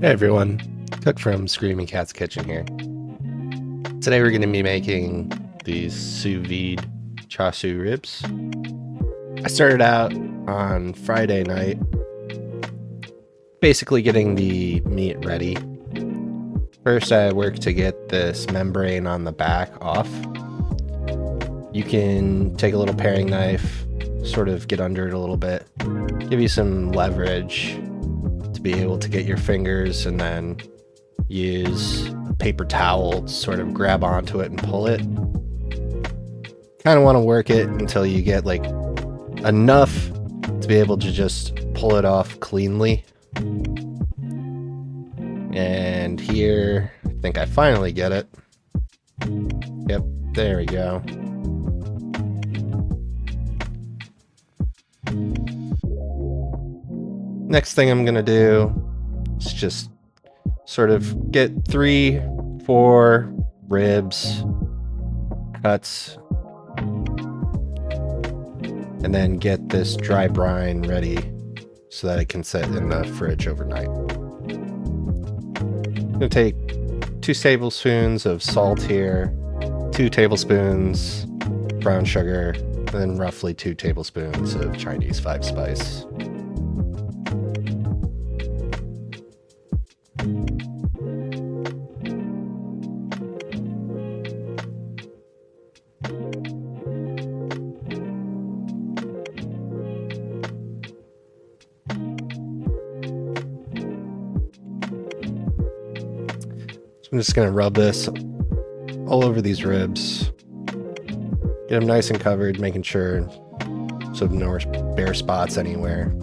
Hey everyone, Cook from Screaming Cat's Kitchen here. Today we're going to be making these Sous Vide Char ribs. I started out on Friday night, basically getting the meat ready. First I worked to get this membrane on the back off. You can take a little paring knife, sort of get under it a little bit, give you some leverage to be able to get your fingers, and then use a paper towel to sort of grab onto it and pull it. Kind of want to work it until you get like enough to be able to just pull it off cleanly. And here, I think I finally get it. Yep, there we go. Next thing I'm gonna do is just sort of get 3-4 ribs, cuts, and then get this dry brine ready so that it can sit in the fridge overnight. I'm gonna take 2 tablespoons of salt here, 2 tablespoons brown sugar, and then roughly 2 tablespoons of Chinese 5-spice. I'm just going to rub this all over these ribs, get them nice and covered, making sure so no bare spots anywhere.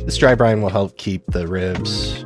This dry brine will help keep the ribs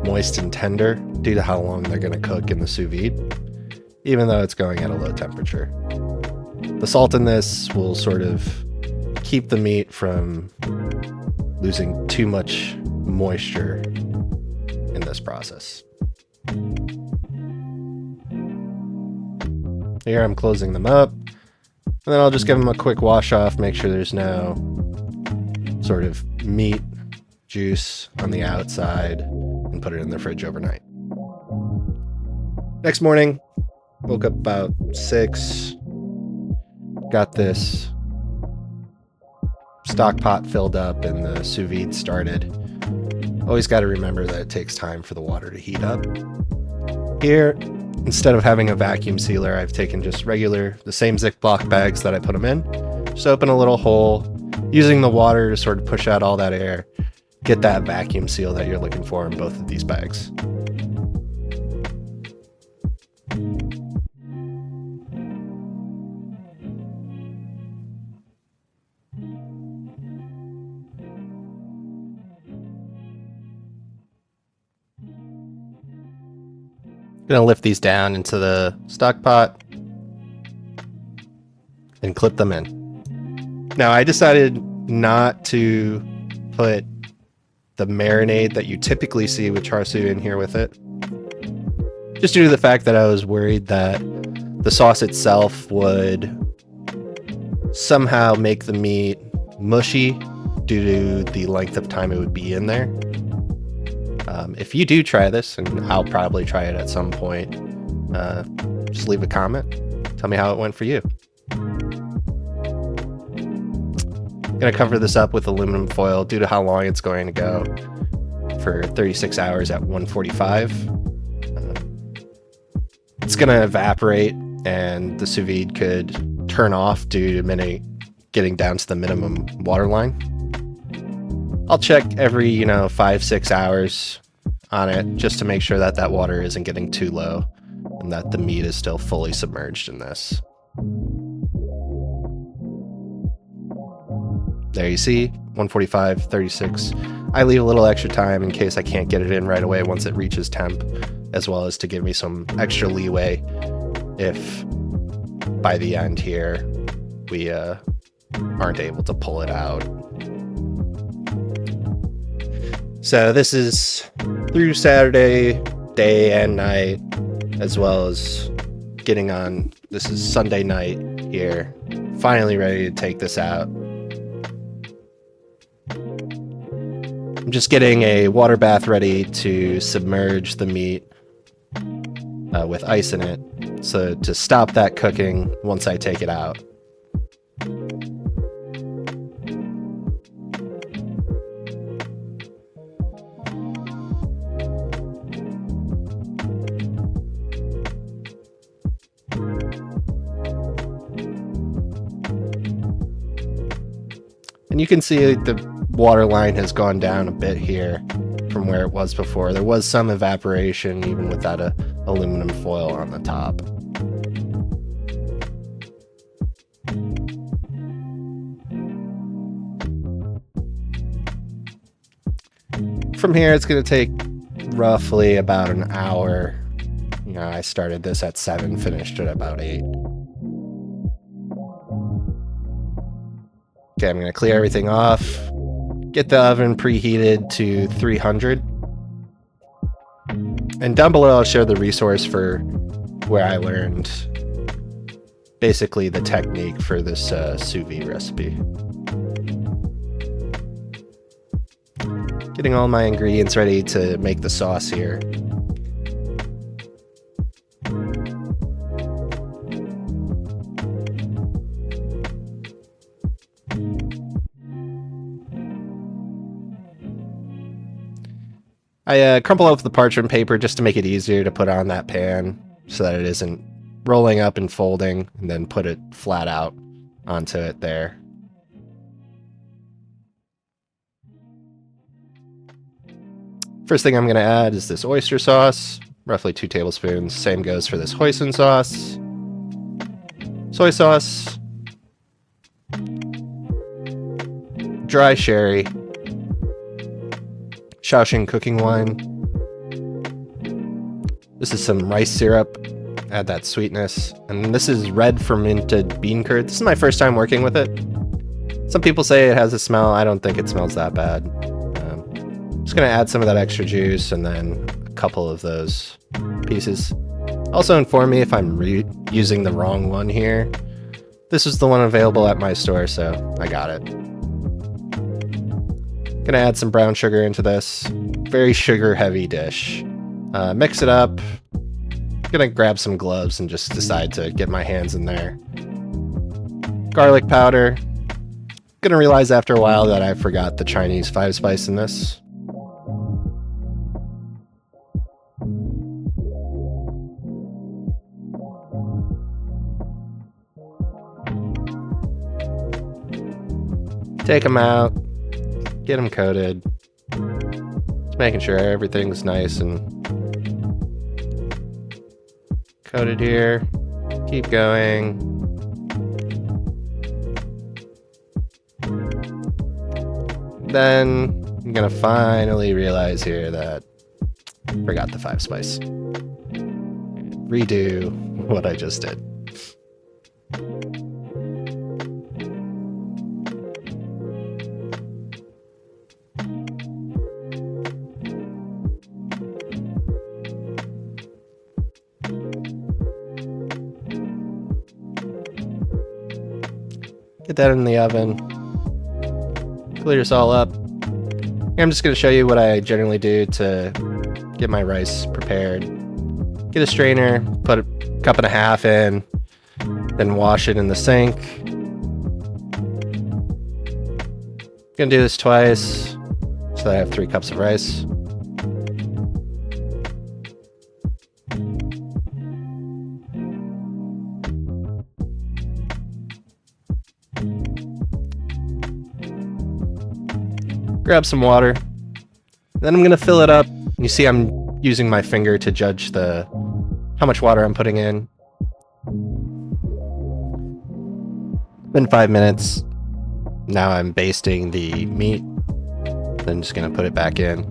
moist and tender due to how long they're going to cook in the sous vide, even though it's going at a low temperature. The salt in this will sort of keep the meat from losing too much moisture in this process. Here I'm closing them up, and then I'll just give them a quick wash off, make sure there's no sort of meat juice on the outside, and put it in the fridge overnight. Next morning, woke up about 6, got this stock pot filled up and the sous vide started. Always got to remember that it takes time for the water to heat up. Here, instead of having a vacuum sealer, I've taken just the same Ziploc bags that I put them in. Just open a little hole, using the water to sort of push out all that air, get that vacuum seal that you're looking for in both of these bags. Gonna lift these down into the stock pot and clip them in. Now I decided not to put the marinade that you typically see with char siu in here with it, just due to the fact that I was worried that the sauce itself would somehow make the meat mushy due to the length of time it would be in there. If you do try this, and I'll probably try it at some point, just leave a comment. Tell me how it went for you. Gonna cover this up with aluminum foil due to how long it's going to go, for 36 hours at 145. It's gonna evaporate, and the sous vide could turn off due to getting down to the minimum water line. I'll check every 5-6 hours on it just to make sure that that water isn't getting too low and that the meat is still fully submerged in this. There you see, 145, 36. I leave a little extra time in case I can't get it in right away once it reaches temp, as well as to give me some extra leeway if by the end here we aren't able to pull it out. So this is through Saturday, day and night, as well as getting on, this is Sunday night here, finally ready to take this out. I'm just getting a water bath ready to submerge the meat with ice in it, so to stop that cooking once I take it out. And you can see the water line has gone down a bit here from where it was before. There was some evaporation even without a aluminum foil on the top. From here, it's going to take roughly about an hour. You know, I started this at 7, finished at about 8. Okay, I'm going to clear everything off, get the oven preheated to 300. And down below, I'll share the resource for where I learned basically the technique for this sous vide recipe. Getting all my ingredients ready to make the sauce here. I crumple off the parchment paper just to make it easier to put on that pan so that it isn't rolling up and folding, and then put it flat out onto it there. First thing I'm going to add is this oyster sauce, roughly 2 tablespoons. Same goes for this hoisin sauce, soy sauce, dry sherry, Shaoxing cooking wine. This is some rice syrup, add that sweetness. And this is red fermented bean curd. This is my first time working with it. Some people say it has a smell. I don't think it smells that bad. Just gonna add some of that extra juice and then a couple of those pieces. Also inform me if I'm using the wrong one here. This is the one available at my store, so I got it. Gonna add some brown sugar into this. Very sugar heavy dish. Mix it up. Gonna grab some gloves and just decide to get my hands in there. Garlic powder. Gonna realize after a while that I forgot the Chinese 5-spice in this. Take them out. Get them coated. Just making sure everything's nice and coated here. Keep going. Then I'm gonna finally realize here that I forgot the 5-spice. Redo what I just did. Get that in the oven. Clear this all up. Here I'm just going to show you what I generally do to get my rice prepared. Get a strainer, put a 1.5 cups in, then wash it in the sink. Gonna do this twice, so that I have 3 cups of rice. Grab some water. Then I'm gonna fill it up. You see I'm using my finger to judge how much water I'm putting in. Been 5 minutes. Now I'm basting the meat. Then just gonna put it back in.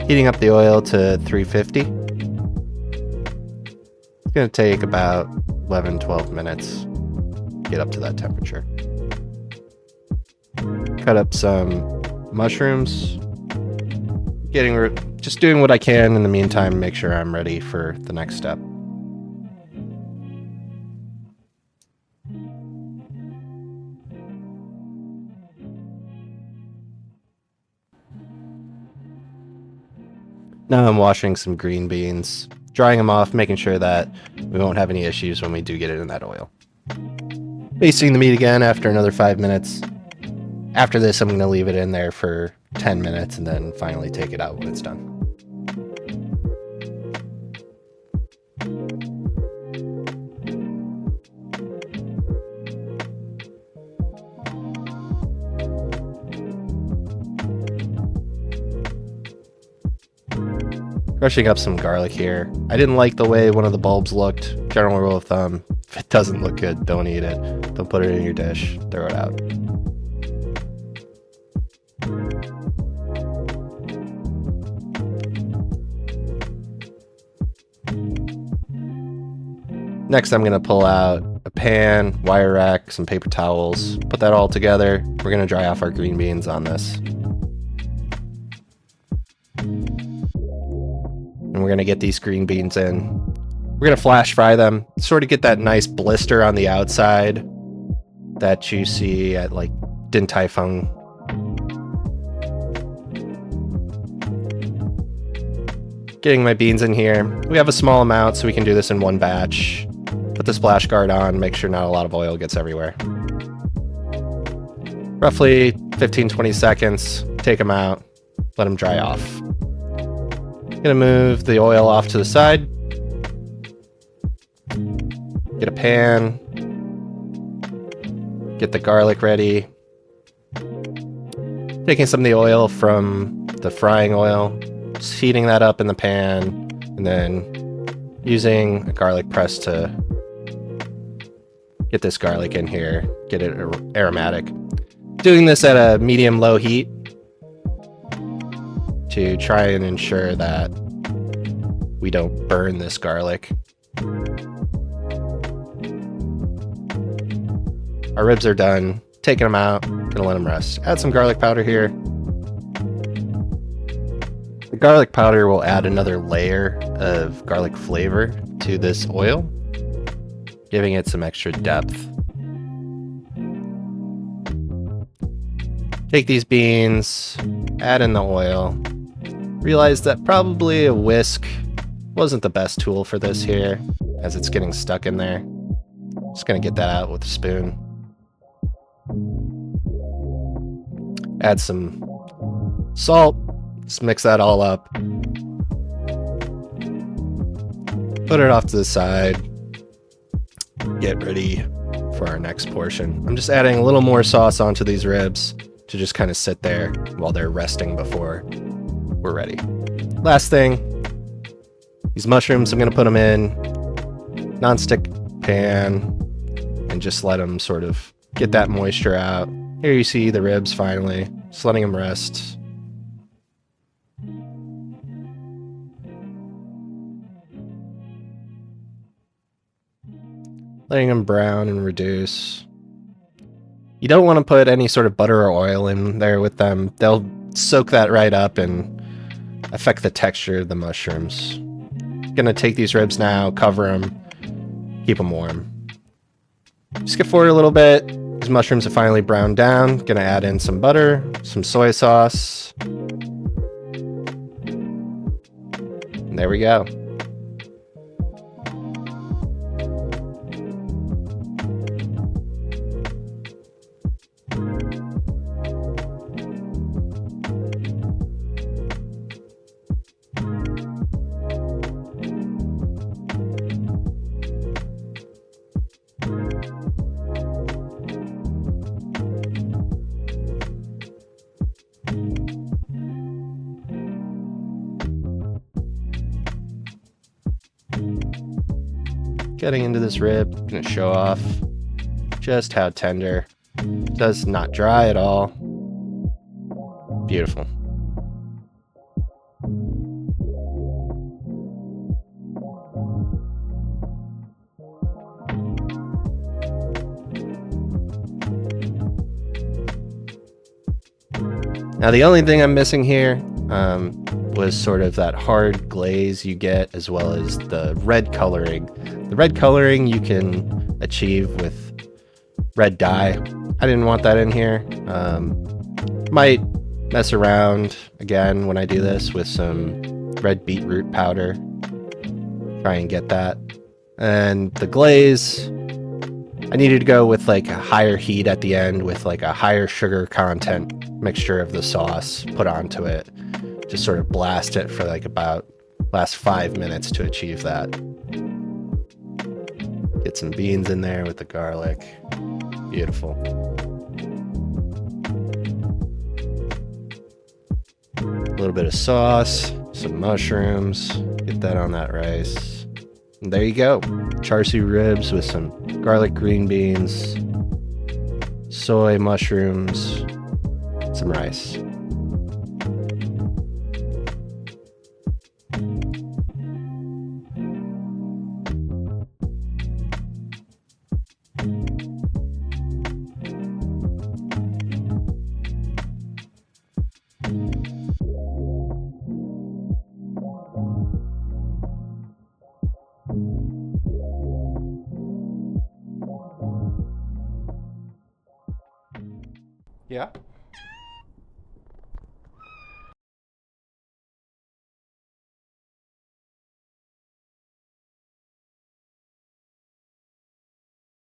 Heating up the oil to 350. It's gonna take about 11-12 minutes to get up to that temperature. Cut up some mushrooms. Just doing what I can in the meantime, make sure I'm ready for the next step. Now I'm washing some green beans, drying them off, making sure that we won't have any issues when we do get it in that oil. Basting the meat again after another 5 minutes. After this, I'm going to leave it in there for 10 minutes and then finally take it out when it's done. Crushing up some garlic here. I didn't like the way one of the bulbs looked. General rule of thumb, if it doesn't look good, don't eat it. Don't put it in your dish. Throw it out. Next, I'm going to pull out a pan, wire rack, some paper towels, put that all together. We're going to dry off our green beans on this. And we're going to get these green beans in. We're going to flash fry them, sort of get that nice blister on the outside that you see at like Din Tai Fung. Getting my beans in here. We have a small amount, so we can do this in one batch. Put the splash guard on, make sure not a lot of oil gets everywhere. Roughly 15-20 seconds, take them out, let them dry off. Gonna move the oil off to the side. Get a pan. Get the garlic ready. Taking some of the oil from the frying oil, just heating that up in the pan, and then using a garlic press to get this garlic in here, get it aromatic. Doing this at a medium-low heat to try and ensure that we don't burn this garlic. Our ribs are done. Taking them out. Gonna let them rest. Add some garlic powder here. The garlic powder will add another layer of garlic flavor to this oil, giving it some extra depth. Take these beans, add in the oil. Realize that probably a whisk wasn't the best tool for this here, as it's getting stuck in there. Just gonna get that out with a spoon. Add some salt. Just mix that all up. Put it off to the side. Get ready for our next portion. I'm just adding a little more sauce onto these ribs to just kind of sit there while they're resting before we're ready. Last thing, these mushrooms, I'm going to put them in non-stick pan and just let them sort of get that moisture out. Here you see the ribs finally, just letting them rest. Letting them brown and reduce. You don't want to put any sort of butter or oil in there with them. They'll soak that right up and affect the texture of the mushrooms. Gonna take these ribs now, cover them, keep them warm. Skip forward a little bit. These mushrooms have finally browned down. Gonna add in some butter, some soy sauce. And there we go. Getting into this rib, gonna show off just how tender. Does not dry at all. Beautiful. Now the only thing I'm missing here was sort of that hard glaze you get, as well as the red coloring. The red coloring you can achieve with red dye. I didn't want that in here. Might mess around again when I do this with some red beetroot powder. Try and get that. And the glaze, I needed to go with like a higher heat at the end with like a higher sugar content mixture of the sauce put onto it. Just sort of blast it for like about last 5 minutes to achieve that. Get some beans in there with the garlic. Beautiful. A little bit of sauce, some mushrooms. Get that on that rice. And there you go. Char siu ribs with some garlic green beans, soy mushrooms, some rice. Yeah.